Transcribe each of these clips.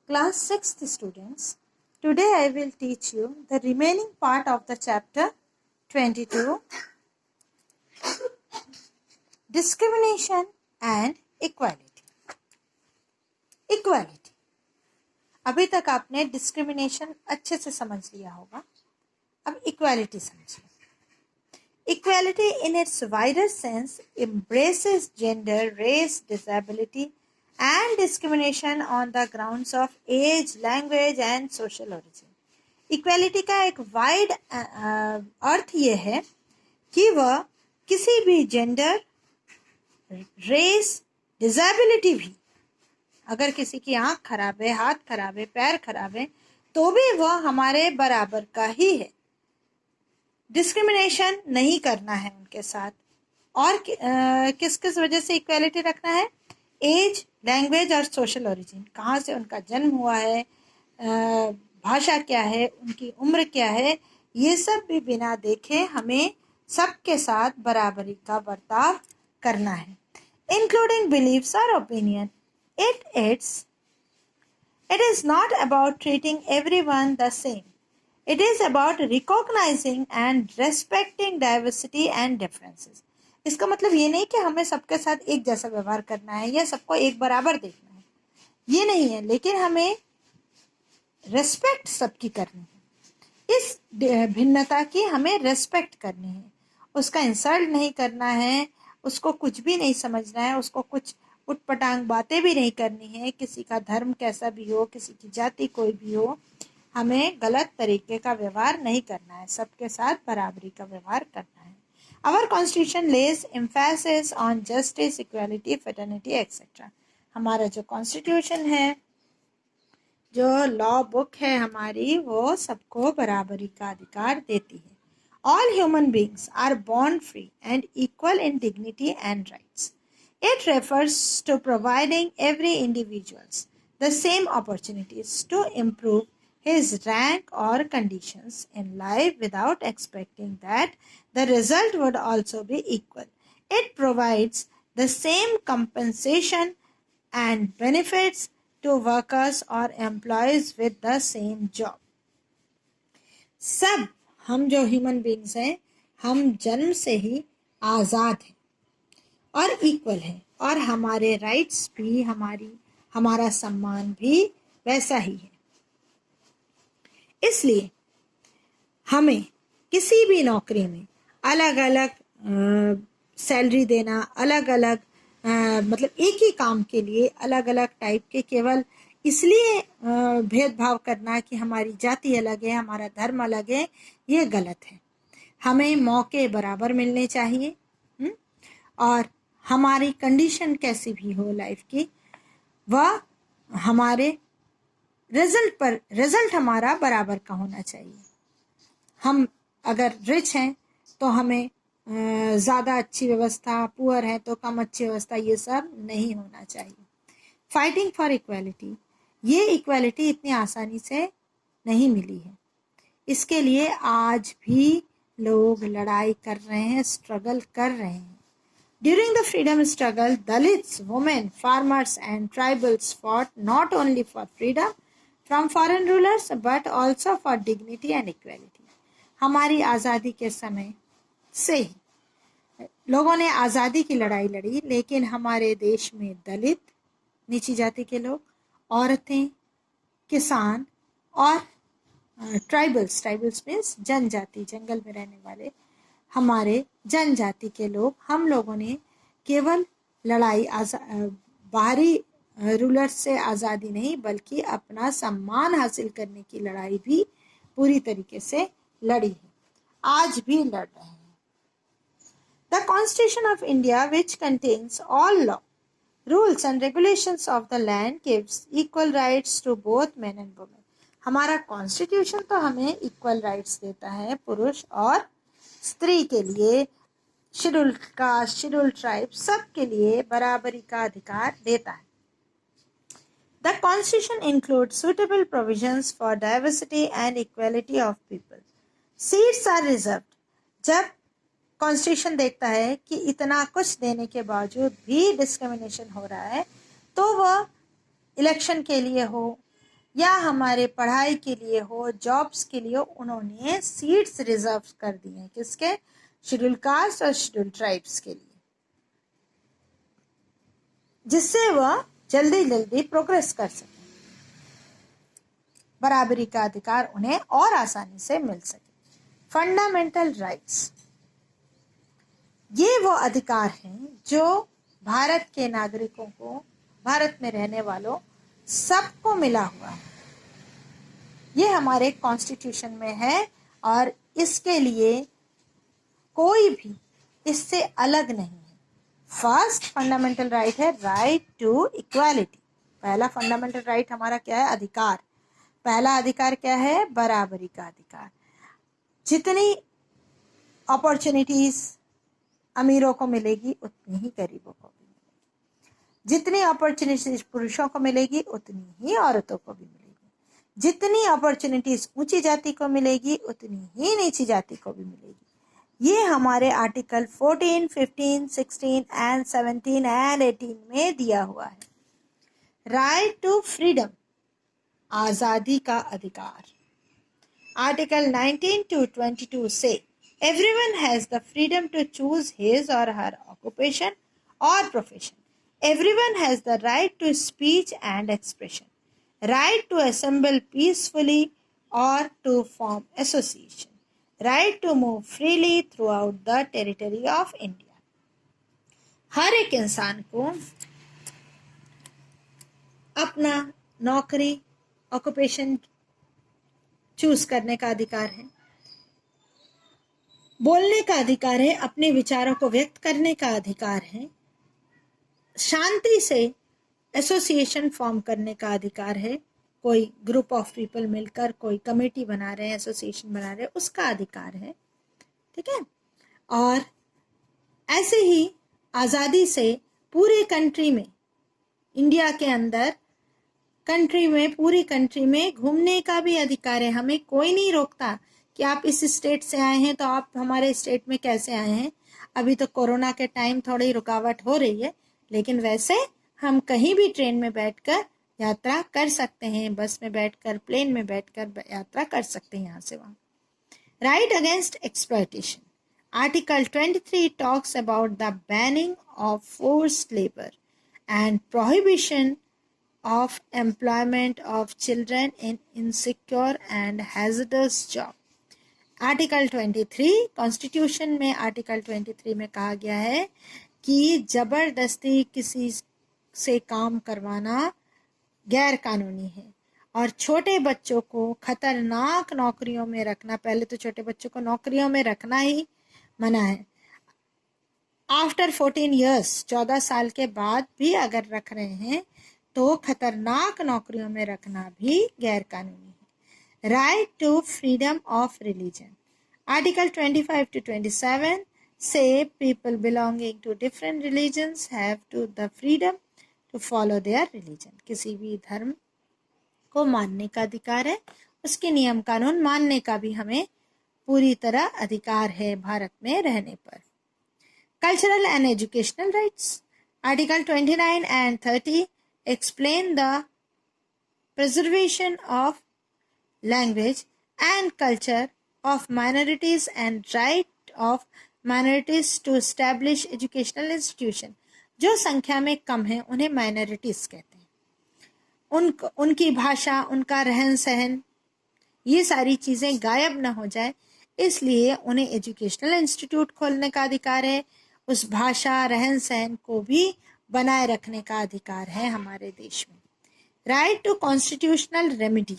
Class 6th students, today I will teach you the remaining part of the chapter 22, Discrimination and Equality. Equality. अभी तक आपने discrimination अच्छे से समझ लिया होगा. अब इक्वालिटी समझिए. Equality in its wider sense embraces gender, race, disability and discrimination on the grounds of age, language and social origin. Equality का एक वाइड अर्थ ये है कि वह किसी भी जेंडर, रेस, डिसेबिलिटी भी, अगर किसी की आंख खराब है, हाथ खराब है, पैर खराब है, तो भी वह हमारे बराबर का ही है. डिस्क्रिमिनेशन नहीं करना है उनके साथ. और किस किस वजह से इक्वालिटी रखना है? एज, लैंग्वेज और सोशल ओरिजिन. कहाँ से उनका जन्म हुआ है, भाषा क्या है, उनकी उम्र क्या है, ये सब भी बिना देखे हमें सबके साथ बराबरी का बर्ताव करना है. इंक्लूडिंग बिलीव्स और opinion. It is not about treating everyone the same. It is about recognizing and respecting diversity and differences. इसका मतलब ये नहीं कि हमें सबके साथ एक जैसा व्यवहार करना है या सबको एक बराबर देखना है, ये नहीं है, लेकिन हमें रेस्पेक्ट सबकी करनी है. इस भिन्नता की हमें रेस्पेक्ट करनी है. उसका इंसल्ट नहीं करना है, उसको कुछ भी नहीं समझना है, उसको कुछ उटपटांग बातें भी नहीं करनी है. किसी का धर्म कैसा भी हो, किसी की जाति कोई भी हो, हमें गलत तरीके का व्यवहार नहीं करना है. सबके साथ बराबरी का व्यवहार करना है. Our constitution lays emphasis on justice, equality, fraternity, etc. हमारा जो कॉन्स्टिट्यूशन है, जो लॉ बुक है हमारी, वो सबको बराबरी का अधिकार देती है. All human beings are born free and equal in dignity and rights. It refers to providing every individuals the same opportunities to improve his rank or conditions in life without expecting that the result would also be equal. It provides the same compensation and benefits to workers or employees with the same job. सब हम जो human beings हैं, हम जन्म से ही आज़ाद हैं और equal हैं, और हमारे राइट्स भी, हमारा सम्मान भी वैसा ही है. इसलिए हमें किसी भी नौकरी में अलग अलग सैलरी देना, अलग अलग मतलब एक ही काम के लिए अलग अलग टाइप के, केवल इसलिए भेदभाव करना कि हमारी जाति अलग है, हमारा धर्म अलग है, ये गलत है. हमें मौके बराबर मिलने चाहिए. और हमारी कंडीशन कैसी भी हो लाइफ की, वह हमारे रिजल्ट हमारा बराबर का होना चाहिए. हम अगर रिच हैं तो हमें ज़्यादा अच्छी व्यवस्था, पुअर है तो कम अच्छी व्यवस्था, ये सब नहीं होना चाहिए. फाइटिंग फॉर इक्वालिटी, ये इक्वालिटी इतनी आसानी से नहीं मिली है. इसके लिए आज भी लोग लड़ाई कर रहे हैं, स्ट्रगल कर रहे हैं. During the freedom struggle, Dalits, women, farmers and tribals fought not only for freedom from foreign rulers but also for dignity and equality. हमारी आज़ादी के समय से ही लोगों ने आज़ादी की लड़ाई लड़ी, लेकिन हमारे देश में दलित, नीची जाति के लोग, औरतें, किसान और ट्राइबल्स मीन्स जनजाति, जंगल में रहने वाले हमारे जनजाति के लोग, हम लोगों ने केवल लड़ाई बाहरी रूलर्स से आज़ादी नहीं, बल्कि अपना सम्मान हासिल करने की लड़ाई भी पूरी तरीके से लड़ी है. आज भी लड़ रहे हैं. The Constitution of India, which contains all law, rules and regulations of the land, gives equal rights to both men and women. हमारा कॉन्स्टिट्यूशन तो हमें इक्वल राइट्स देता है पुरुष और स्त्री के लिए, शेड्यूल्ड कास्ट, शेड्यूल्ड ट्राइब, सब के लिए बराबरी का अधिकार देता है. The Constitution includes suitable provisions for diversity and equality of people. Seats are reserved. जब कॉन्स्टिट्यूशन देखता है कि इतना कुछ देने के बावजूद भी डिस्क्रिमिनेशन हो रहा है, तो वह इलेक्शन के लिए हो या हमारे पढ़ाई के लिए हो, जॉब्स के लिए, उन्होंने सीट्स रिजर्व कर दी हैं। किसके? शेड्यूल कास्ट और शेड्यूल ट्राइब्स के लिए, जिससे वह जल्दी जल्दी प्रोग्रेस कर सके, बराबरी का अधिकार उन्हें और आसानी से मिल सके। फंडामेंटल राइट्स, ये वो अधिकार हैं जो भारत के नागरिकों को, भारत में रहने वालों सबको मिला हुआ है। ये हमारे कॉन्स्टिट्यूशन में है और इसके लिए कोई भी इससे अलग नहीं है। फर्स्ट फंडामेंटल राइट है राइट टू इक्वालिटी। पहला फंडामेंटल राइट हमारा क्या है? अधिकार। पहला अधिकार क्या है? बराबरी का अधिकार। जितनी अपॉर्चुनिटीज अमीरों को मिलेगी उतनी ही गरीबों को भी मिलेगी। जितनी अपॉर्चुनिटीज पुरुषों को मिलेगी उतनी ही औरतों को भी मिलेगी। जितनी अपॉर्चुनिटीज ऊंची जाति को मिलेगी उतनी ही नीची जाति को भी मिलेगी। ये हमारे आर्टिकल 14, 15, 16 एंड 17 एंड 18 में दिया हुआ है। राइट टू फ्रीडम, आजादी का अधिकार। आर्टिकल 19 to 22 से everyone has the freedom to choose his or her occupation or profession. Everyone has the right to speech and expression, right to assemble peacefully or to form association, right to move freely throughout the territory of India. हर एक इंसान को अपना नौकरी, occupation choose करने का अधिकार है, बोलने का अधिकार है, अपने विचारों को व्यक्त करने का अधिकार है, शांति से एसोसिएशन फॉर्म करने का अधिकार है। कोई ग्रुप ऑफ पीपल मिलकर कोई कमेटी बना रहे हैं, एसोसिएशन बना रहे हैं, उसका अधिकार है। ठीक है। और ऐसे ही आज़ादी से पूरे कंट्री में, इंडिया के अंदर कंट्री में, पूरी कंट्री में घूमने का भी अधिकार है। हमें कोई नहीं रोकता कि आप इस स्टेट से आए हैं तो आप हमारे स्टेट में कैसे आए हैं। अभी तो कोरोना के टाइम थोड़ी रुकावट हो रही है, लेकिन वैसे हम कहीं भी ट्रेन में बैठकर यात्रा कर सकते हैं, बस में बैठकर, प्लेन में बैठकर यात्रा कर सकते हैं यहाँ से वहाँ। Right against exploitation, article 23 talks about the banning of forced labour and prohibition of employment of children in insecure and hazardous job. Article 23 constitution में आर्टिकल 23 में कहा गया है कि जबरदस्ती किसी से काम करवाना गैर कानूनी है और छोटे बच्चों को खतरनाक नौकरियों में रखना, पहले तो छोटे बच्चों को नौकरियों में रखना ही मना है। आफ्टर 14 years, 14 साल के बाद भी अगर रख रहे हैं तो खतरनाक नौकरियों में रखना भी गैर कानूनी है। Right to freedom of religion, article 25 to 27 से people belonging to different religions have to the freedom to follow their religion. किसी भी धर्म को मानने का अधिकार है, उसके नियम कानून मानने का भी हमें पूरी तरह अधिकार है भारत में रहने पर। Cultural and educational rights, article 29 and 30 explain the preservation of language and culture of minorities and right of minorities to establish educational institution। जो संख्या में कम है उन्हें minorities कहते हैं। उनकी भाषा, उनका रहन सहन, ये सारी चीज़ें गायब ना हो जाए, इसलिए उन्हें एजुकेशनल इंस्टीट्यूट खोलने का अधिकार है। उस भाषा, रहन सहन को भी बनाए रखने का अधिकार है हमारे देश में। Right to constitutional remedy,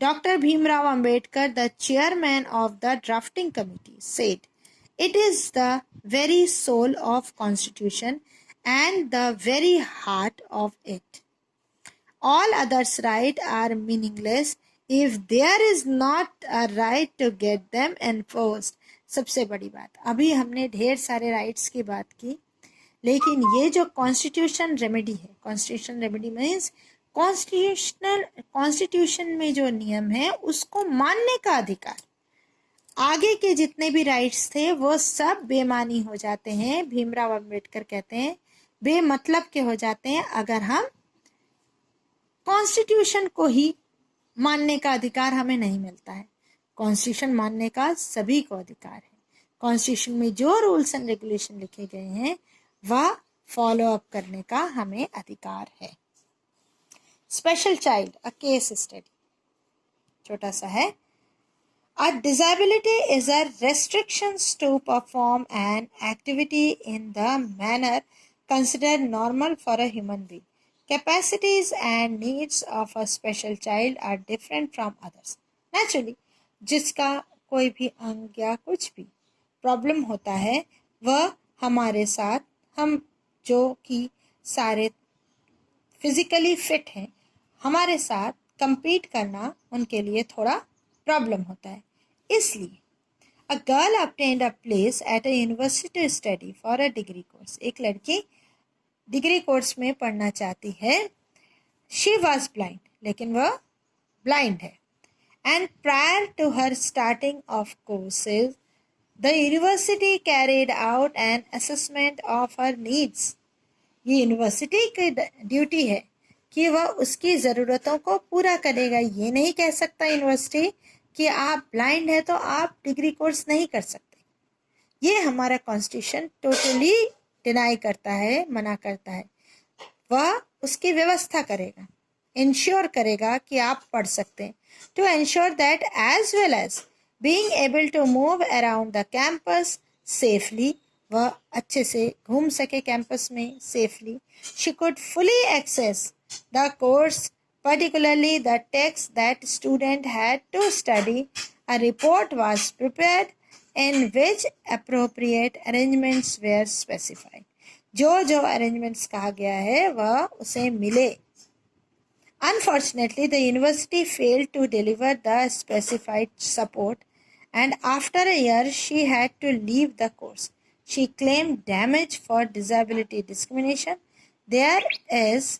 doctor Bhimrao Ambedkar, the chairman of the drafting committee, said it is the very soul of constitution and the very heart of it. All others right are meaningless if there is not a right to get them enforced. सबसे बड़ी बात, अभी हमने ढेर सारे rights की बात की, लेकिन ये जो कॉन्स्टिट्यूशन रेमेडी है, कॉन्स्टिट्यूशन रेमेडी मीन्स कॉन्स्टिट्यूशन में जो नियम है उसको मानने का अधिकार। आगे के जितने भी राइट्स थे वो सब बेमानी हो जाते हैं, भीमराव अंबेडकर कहते हैं बेमतलब के हो जाते हैं, अगर हम कॉन्स्टिट्यूशन को ही मानने का अधिकार हमें नहीं मिलता है। कॉन्स्टिट्यूशन मानने का सभी को अधिकार है। कॉन्स्टिट्यूशन में जो रूल्स एंड रेगुलेशन लिखे गए हैं वह फॉलो अप करने का हमें अधिकार है। Special child, a case study, छोटा सा है। A disability is a restrictions to perform an activity in the manner considered normal for a human being. Capacities and needs of a special child are different from others. Naturally, जिसका कोई भी अंग या कुछ भी प्रॉब्लम होता है वह हमारे साथ, हम जो कि सारे फिजिकली फिट हैं, हमारे साथ compete करना उनके लिए थोड़ा प्रॉब्लम होता है। इसलिए a girl obtained a place at a university to study for a degree course. एक लड़की डिग्री कोर्स में पढ़ना चाहती है। She was blind, लेकिन वह ब्लाइंड है। And prior to her starting of courses, the university carried out an assessment of her needs. ये यूनिवर्सिटी की ड्यूटी है कि वह उसकी ज़रूरतों को पूरा करेगा। ये नहीं कह सकता यूनिवर्सिटी कि आप ब्लाइंड है तो आप डिग्री कोर्स नहीं कर सकते। ये हमारा कॉन्स्टिट्यूशन टोटली डिनाई करता है, मना करता है। वह उसकी व्यवस्था करेगा, इंश्योर करेगा कि आप पढ़ सकते हैं। To ensure that as well as being able to move around the campus safely, वह अच्छे से घूम सके कैंपस में safely. She could fully access the course, particularly the text that student had to study. A report was prepared in which appropriate arrangements were specified. जो arrangements कहा गया है वह उसे मिले। Unfortunately, the university failed to deliver the specified support, and after a year she had to leave the course. She claimed damage for disability discrimination. There is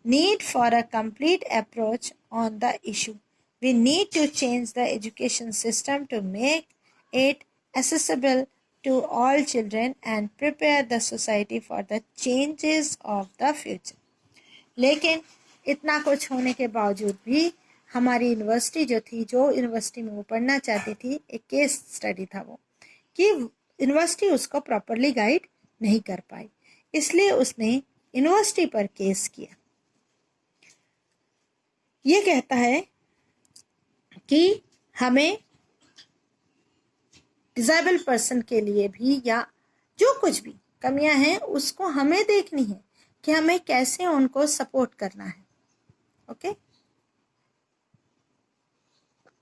need for a complete approach on the issue. We need to change the education system to make it accessible to all children and prepare the society for the changes of the future. लेकिन इतना कुछ होने के बावजूद भी हमारी university जो थी, जो यूनिवर्सिटी में वो पढ़ना चाहती थी, एक केस स्टडी था वो, कि यूनिवर्सिटी उसको प्रॉपरली गाइड नहीं कर पाई। इसलिए उसने यूनिवर्सिटी पर केस किया। ये कहता है कि हमें डिसेबल पर्सन के लिए भी या जो कुछ भी कमियां हैं उसको हमें देखनी है कि हमें कैसे उनको सपोर्ट करना है। ओके।